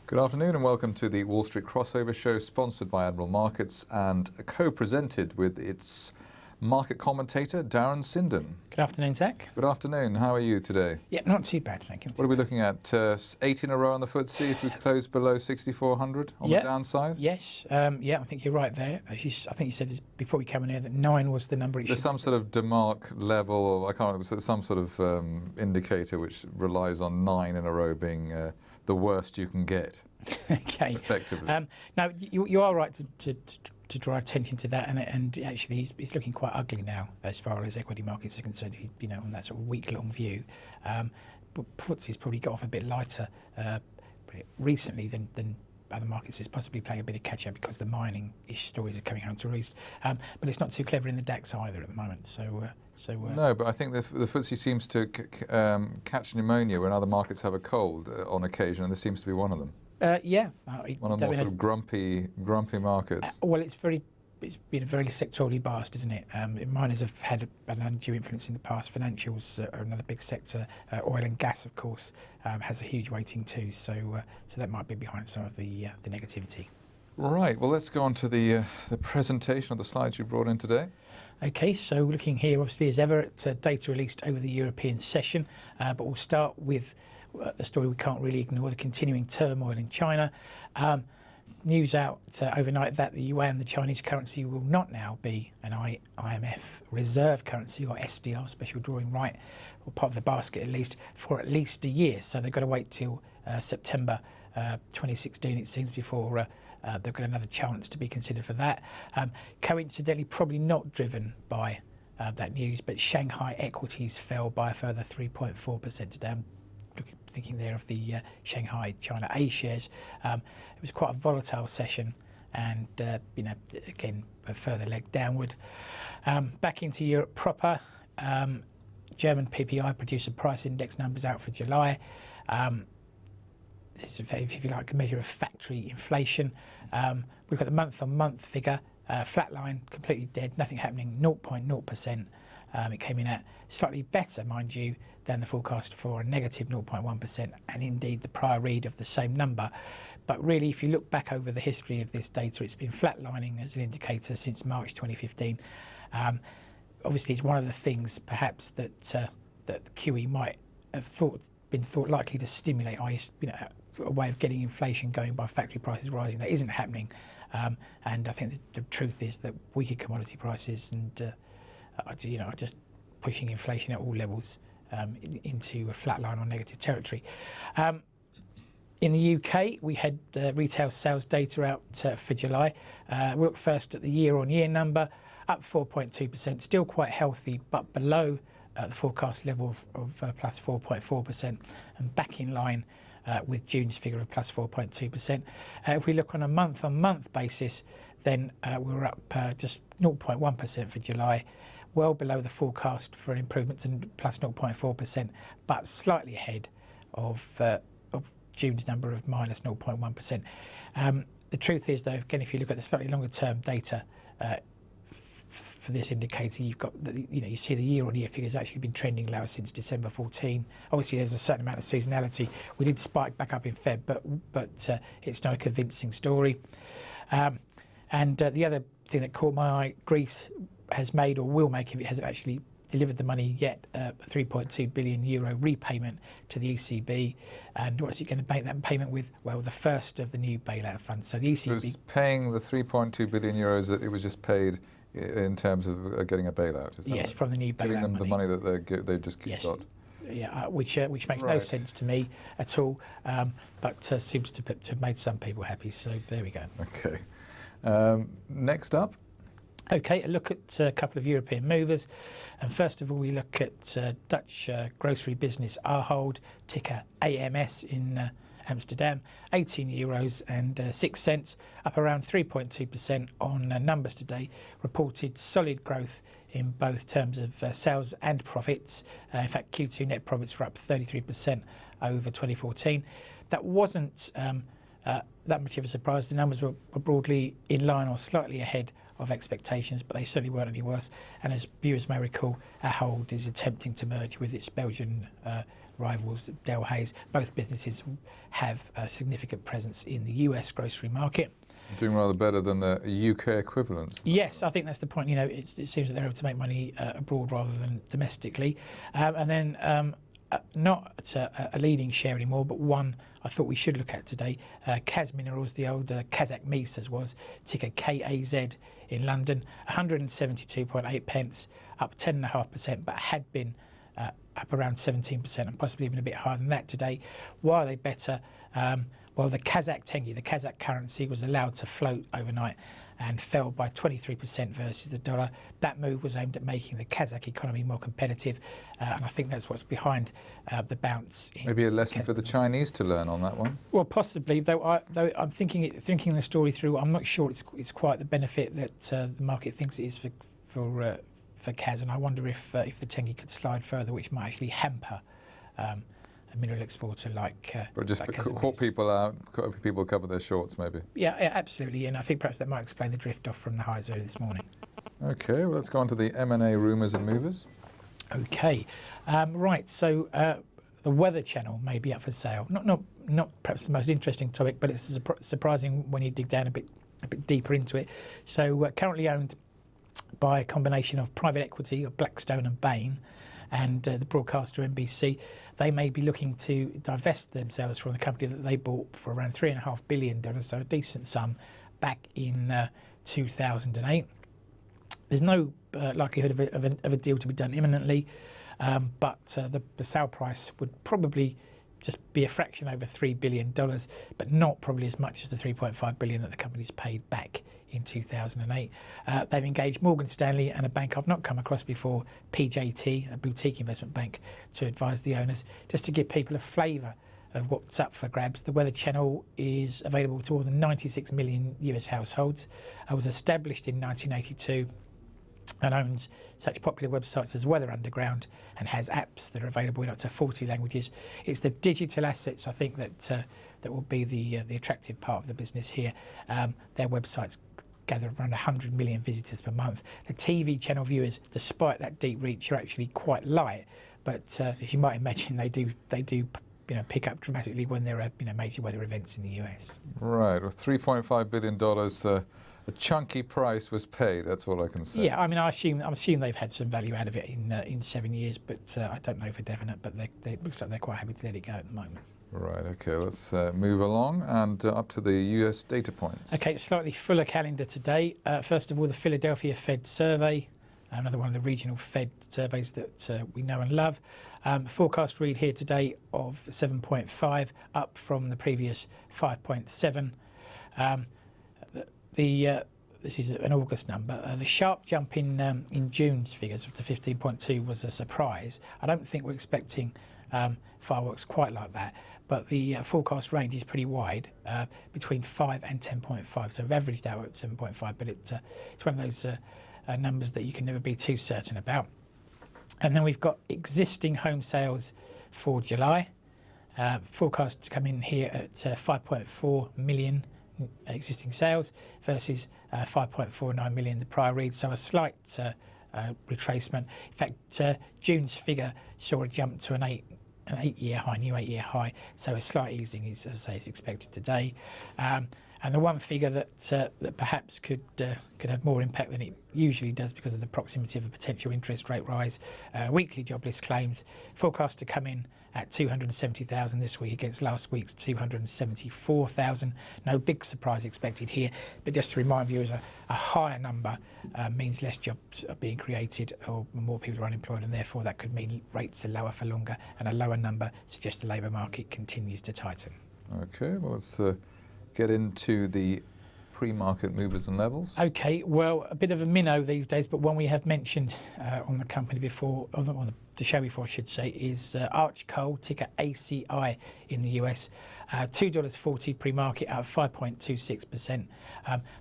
Good afternoon and welcome to the Wall Street Crossover Show, sponsored by Admiral Markets and co-presented with its market commentator, Darren Sinden. Good afternoon, Zach. Good afternoon. How are you today? Yeah, not too bad, thank you. What are we looking at? 8 in a row on the FTSE if we close below 6,400 on the downside? Yes. I think you're right there. I think you said before we came in here that 9 was the number. There's some sort of DeMark level, or I can't remember, some sort of indicator which relies on 9 in a row being the worst you can get. Okay. Effectively. No, you are right to draw attention to that, and actually he's looking quite ugly now as far as equity markets are concerned. On that sort of week-long view, but FTSE's probably got off a bit lighter recently than other markets. Is possibly playing a bit of catch-up because the mining-ish stories are coming home to roost. But it's not too clever in the DAX either at the moment. No, but I think the FTSE seems to catch pneumonia when other markets have a cold on occasion, and this seems to be one of them. One of the more sort of grumpy markets. Well, it's been very sectorally biased, isn't it? Miners have had an undue influence in the past. Financials are another big sector. Oil and gas, of course, has a huge weighting too. So that might be behind some of the negativity. Right. Well, let's go on to the presentation of the slides you brought in today. Okay, so looking here, obviously, as ever, at data released over the European session, but we'll start with the story we can't really ignore, the continuing turmoil in China. News out overnight that the yuan, the Chinese currency, will not now be an IMF reserve currency, or SDR, special drawing right, or part of the basket at least, for at least a year. So they've got to wait till September 2016, it seems, before they've got another chance to be considered for that. Coincidentally, probably not driven by that news, but Shanghai equities fell by a further 3.4% today. Thinking there of the Shanghai China A shares. It was quite a volatile session, and again a further leg downward. Back into Europe proper. German PPI producer price index numbers out for July. This is, if you like, a measure of factory inflation. We've got the month-on-month figure, flatline, completely dead, nothing happening, 0.0%. It came in at slightly better, mind you, than the forecast for a negative 0.1%, and indeed the prior read of the same number. But really, if you look back over the history of this data, it's been flatlining as an indicator since March 2015. Obviously, it's one of the things, perhaps, that the QE might have been thought likely to stimulate, a way of getting inflation going by factory prices rising. That isn't happening, and I think the truth is that weaker commodity prices and are just pushing inflation at all levels into a flat line or negative territory. In the UK, we had retail sales data out for July. We'll look first at the year-on-year number, up 4.2%, still quite healthy, but below the forecast level of plus 4.4%, and back in line with June's figure of plus 4.2%. If we look on a month-on-month basis, then we're up just 0.1% for July, well below the forecast for an improvement to plus 0.4%, but slightly ahead of June's number of minus 0.1%. The truth is, though, again, if you look at the slightly longer term data for this indicator, you've got you see the year-on-year figures actually been trending lower since December 14. Obviously, there's a certain amount of seasonality. We did spike back up in Feb, but it's not a convincing story. And the other thing that caught my eye, Greece has made, or will make, if it hasn't actually delivered the money yet, a 3.2 billion euro repayment to the ECB. And what's it going to make that payment with? Well, the first of the new bailout funds. So the ECB was paying the 3.2 billion euros that it was just paid in terms of getting a bailout. Is that yes, from the new bailout giving them money. The money that they just got. Yeah, which makes no sense to me at all, but seems to have made some people happy. So there we go. Okay. Next up. Okay, a look at a couple of European movers. And first of all, we look at Dutch grocery business Ahold, ticker AMS in Amsterdam, €18.06, up around 3.2% on numbers today. Reported solid growth in both terms of sales and profits. In fact, Q2 net profits were up 33% over 2014. That wasn't that much of a surprise. The numbers were broadly in line or slightly ahead of expectations, but they certainly weren't any worse. And as viewers may recall, Ahold is attempting to merge with its Belgian rivals Delhaize. Both businesses have a significant presence in the US grocery market. Doing rather better than the UK equivalents. Yes, I think that's the point. You know, it seems that they're able to make money abroad rather than domestically. And then not a leading share anymore, but one I thought we should look at today. Kaz Minerals, the old Kazakh Mis as was, ticker KAZ in London, 172.8 pence, up 10.5%, but had been up around 17% and possibly even a bit higher than that today. Why are they better? Well, the Kazakh tenge, the Kazakh currency, was allowed to float overnight and fell by 23% versus the dollar. That move was aimed at making the Kazakh economy more competitive, and I think that's what's behind the bounce. Maybe a lesson for the Chinese to learn on that one. Well, possibly. Though I'm thinking the story through, I'm not sure it's quite the benefit that the market thinks it is for Kaz, and I wonder if the tenge could slide further, which might actually hamper a mineral exporter like. But just like caught people out, people cover their shorts maybe. Yeah, absolutely, and I think perhaps that might explain the drift off from the highs early this morning. Okay, well, let's go on to the M&A rumours and movers. Okay, right. So the Weather Channel may be up for sale. Not perhaps the most interesting topic, but it's surprising when you dig down a bit deeper into it. So currently owned by a combination of private equity of Blackstone and Bain, and the broadcaster NBC. They may be looking to divest themselves from the company that they bought for around $3.5 billion, so a decent sum, back in 2008. There's no likelihood of a deal to be done imminently, but the sale price would probably just be a fraction over $3 billion, but not probably as much as the $3.5 billion that the company's paid back in 2008. They've engaged Morgan Stanley and a bank I've not come across before, PJT, a boutique investment bank, to advise the owners. Just to give people a flavour of what's up for grabs, the Weather Channel is available to more than 96 million US households. It was established in 1982 and owns such popular websites as Weather Underground and has apps that are available in up to 40 languages. It's the digital assets, I think, that will be the attractive part of the business here. Their websites gather around 100 million visitors per month. The TV channel viewers, despite that deep reach, are actually quite light, but as you might imagine, they do pick up dramatically when there are major weather events in the US. Right, well, $3.5 billion. A chunky price was paid. That's all I can say. Yeah, I mean, I assume they've had some value out of it in 7 years, but I don't know for definite. But it looks like they're quite happy to let it go at the moment. Right. Okay. Let's move along and up to the US data points. Okay, slightly fuller calendar today. First of all, the Philadelphia Fed survey, another one of the regional Fed surveys that we know and love. Forecast read here today of 7.5, up from the previous 5.7. This is an August number. The sharp jump in June's figures to 15.2 was a surprise. I don't think we're expecting fireworks quite like that, but the forecast range is pretty wide, between 5 and 10.5. So we've averaged out at 7.5, but it's one of those numbers that you can never be too certain about. And then we've got existing home sales for July, forecast to come in here at 5.4 million existing sales versus 5.49 million the prior read, so a slight retracement. In fact, June's figure saw a jump to an 8-year high, new 8-year high, so a slight easing is, as I say, is expected today. And the one figure that perhaps could have more impact than it usually does because of the proximity of a potential interest rate rise, weekly jobless claims forecast to come in at 270,000 this week against last week's 274,000. No big surprise expected here, but just to remind viewers, a higher number means less jobs are being created or more people are unemployed, and therefore that could mean rates are lower for longer, and a lower number suggests the labour market continues to tighten. Okay, well, let's get into the pre-market movers and levels. Okay, well, a bit of a minnow these days, but one we have mentioned on the company before, on the show before, I should say, is Arch Coal, ticker ACI in the US. $2.40 pre-market, up 5.26%.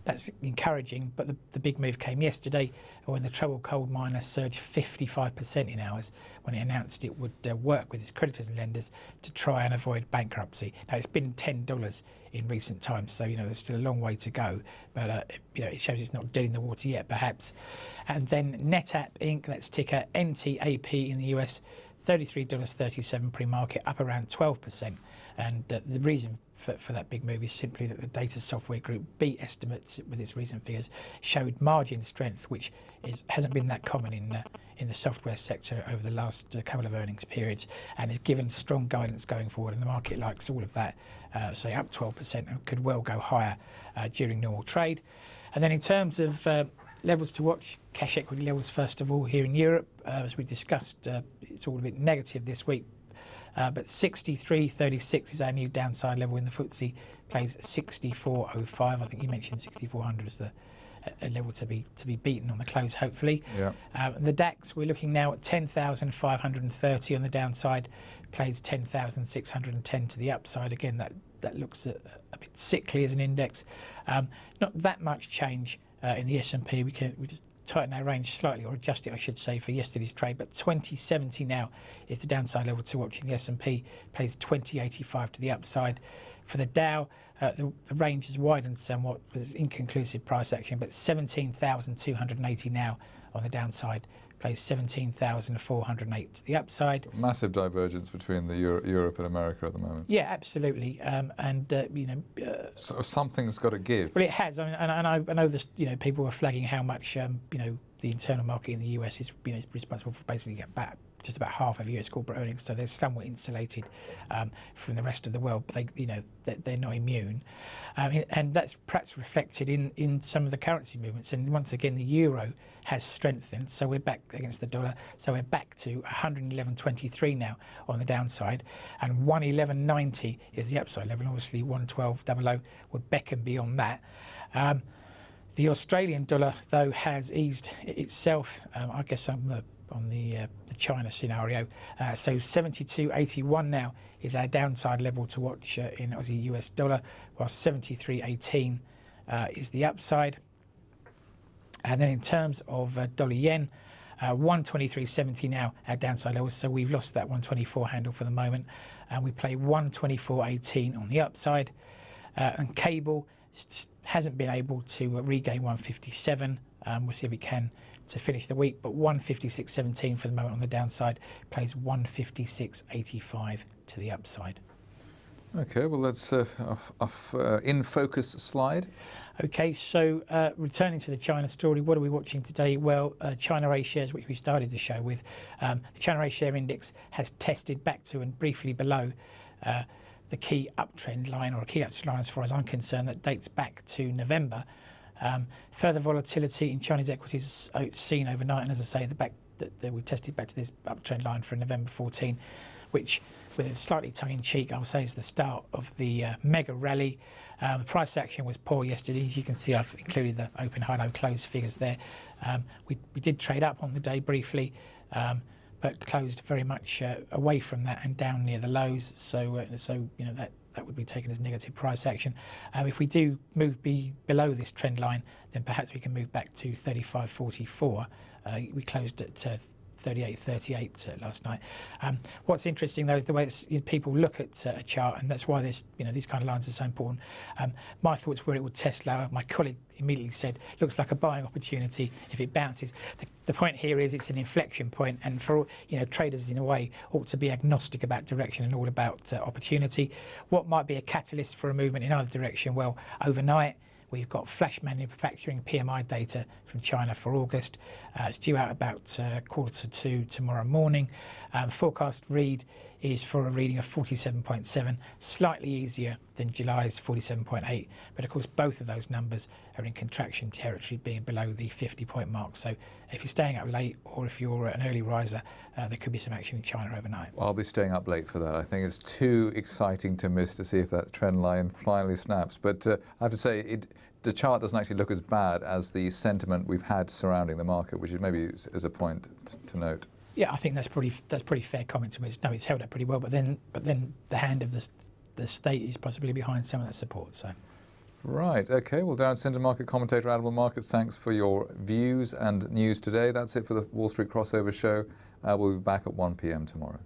That's encouraging, but the big move came yesterday when the troubled coal miner surged 55% in hours when it announced it would work with its creditors and lenders to try and avoid bankruptcy. Now, it's been $10 in recent times, so there's still a long way to go, but it shows it's not dead in the water yet, perhaps. And then NetApp Inc., that's ticker NTAP in the US, $33.37 pre-market, up around 12%. And the reason for that big move is simply that the data software group beat estimates with its recent figures, showed margin strength, which hasn't been that common in the software sector over the last couple of earnings periods, and has given strong guidance going forward, and the market likes all of that. So up 12% and could well go higher during normal trade. And then in terms of levels to watch, cash equity levels first of all here in Europe, as we discussed, it's all a bit negative this week. But 63.36 is our new downside level in the FTSE, plays 64.05. I think you mentioned 6400 as a level to be beaten on the close, hopefully. Yeah. The DAX, we're looking now at 10,530 on the downside, plays 10,610 to the upside. Again, that looks a bit sickly as an index. Not that much change in the S&P. We just tighten our range slightly, or adjust it, I should say, for yesterday's trade. But 2070 now is the downside level to watch in the S&P, plays 2085 to the upside. For the Dow, the range has widened somewhat with inconclusive price action, but 17,280 now on the downside, plays 17,408 to the upside. Massive divergence between the Europe and America at the moment. Yeah, absolutely. So something's got to give. Well, it has. I mean, and I know this. People were flagging how much the internal market in the US is responsible for basically just about half of US corporate earnings, so they're somewhat insulated from the rest of the world, but they're not immune, and that's perhaps reflected in some of the currency movements. And once again, the euro has strengthened, so we're back against the dollar, so we're back to 111.23 now on the downside, and 111.90 is the upside level. Obviously 112.00 would beckon beyond that. The Australian dollar, though, has eased itself, I guess, on the China scenario. So 72.81 now is our downside level to watch in Aussie US dollar, while 73.18 is the upside. And then in terms of dollar yen, 123.70 now our downside level, so we've lost that 124 handle for the moment, and we play 124.18 on the upside. And cable hasn't been able to regain 157. We'll see if we can to finish the week, but 156.17 for the moment on the downside, plays 156.85 to the upside. Okay, well, let's in focus slide. Okay, so returning to the China story, what are we watching today? Well, China A shares, which we started the show with, the China A share index has tested back to and briefly below the key uptrend line, or a key uptrend line as far as I'm concerned, that dates back to November. Further volatility in Chinese equities seen overnight, and as I say, that we tested back to this uptrend line for November 14, which, with a slightly tongue-in-cheek, I would say is the start of the mega rally. Price action was poor yesterday. As you can see, I've included the open, high, low, close figures there. We did trade up on the day briefly, but closed very much away from that and down near the lows. So that would be taken as negative price action. If we do move below this trend line, then perhaps we can move back to 35.44. We closed at 38.38 last night. What's interesting though is the way people look at a chart, and that's why these kind of lines are so important. My thoughts were it would test lower. My colleague immediately said, looks like a buying opportunity if it bounces. The point here is it's an inflection point, and for traders in a way ought to be agnostic about direction and all about opportunity. What might be a catalyst for a movement in either direction? Well, overnight we've got flash manufacturing PMI data from China for August. It's due out about 1:45 tomorrow morning. Forecast read is for a reading of 47.7, slightly easier than July's 47.8. But of course, both of those numbers are in contraction territory, being below the 50-point mark. So if you're staying up late, or if you're an early riser, there could be some action in China overnight. Well, I'll be staying up late for that. I think it's too exciting to miss to see if that trend line finally snaps. But I have to say, the chart doesn't actually look as bad as the sentiment we've had surrounding the market, which is maybe is a point to note. Yeah, I think that's pretty fair comment to me. No, it's held up pretty well, but then the hand of the state is possibly behind some of that support. So. Right, okay. Well, Darren Sinden, market commentator, Admiral Markets, thanks for your views and news today. That's it for the Wall Street Crossover Show. We'll be back at 1 p.m. tomorrow.